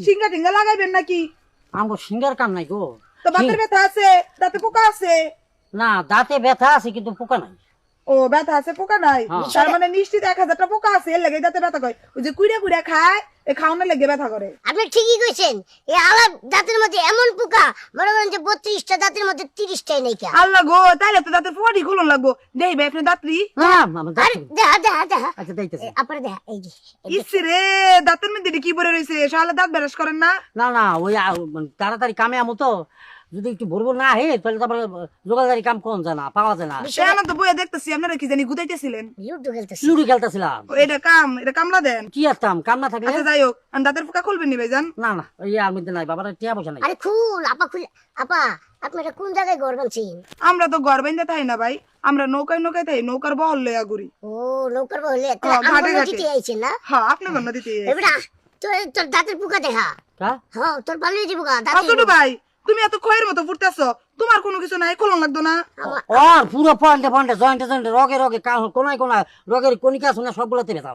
সিঙ্গা টিঙ্গা লাগাইবেন নাকি? আমগো সিঙ্গার কাম নাই গো। তো দাঁতের ব্যথা আছে, দাঁতে পোকা আছে? না দাঁতে ব্যথা আছে কিন্তু পোকা নাই। ও ব্যথা আছে পোকা নাই, হ্যাঁ। তার মানে নিশ্চিত 1000টা পোকা আছে, এর লেগে দাঁতে ব্যথা করে। ওই যে কুইড়া কুইড়া খায়, এই খাওয়ানোর লেগে ব্যথা করে। আপনি ঠিকই কইছেন, এই আলাপ দাঁতের মধ্যে এমন পোকা, মনে করেন যে 32টা দাঁতের মধ্যে 30টাই নাই কা। আল্লাহ গো, তাইলে তো দাঁতের ফোয়ারি খুলন লাগবো। দেই ভাই আপনি দাঁতরি। না আমার দাঁত আরে দেখা দেখা দেখা, আচ্ছা দেখতেছি। আপনারা দেখা এই যে ইসি রে, দাঁতের মধ্যে এটা কি পরে রয়েছে? শালা দাঁত বেরাস করেন না? না না ওই তাড়াতাড়ি কামে আমো তো, যদি একটু ভরবো না হে তাহলে তারপরে যোগাযোগ কাম কোন যায় না, পাওয়া যায় না। কেন তো বইয়া দেখতেছি আপনারা কি জানি গুদাইতেছিলেন। লুডো খেলতেছি। লুডু খেলতেছিলাম। ও, এটা কামলা দেন। কি আসতাম কাম না থাকলে? আচ্ছা যাই হোক, আর দাঁতের পোকা খুলবেন নি ভাইজান? না না ওই আর মধ্যে নাই বাবার টিয়া পয়সা নাই। আরে খুল আপা, খুল আপা। আপনারা কোন জায়গায় ঘর বানছেন? আমরা তো ঘর বাইন্দা থাই না ভাই, আমরা নৌকায় নৌকায় থাই, নৌকার বহল লইয়া ঘুরি। ও নৌকার বহলে হ্যাঁ, ঘাটে ঘাটে। নদীতে আইছেন না? হ্যাঁ, আপনি ঘর নদীতে। এবারে তোর দাঁতের পোকা দেখা। হ্যাঁ হ্যাঁ তোর ভালো হয়ে যাবো গা ছোট দাঁতের। ভাই, তুমি এত খয়ের মতো ফুটতেছ, তোমার কোনো কিছু নাই, খুলন লাগতো না? ওর পুরো পয়েন্টে পয়েন্টে জয়েন্টে জয়েন্টে রগে রগে কোনায় কোনায় রগের কণিকা শুনে সবগুলোতে ব্যথা।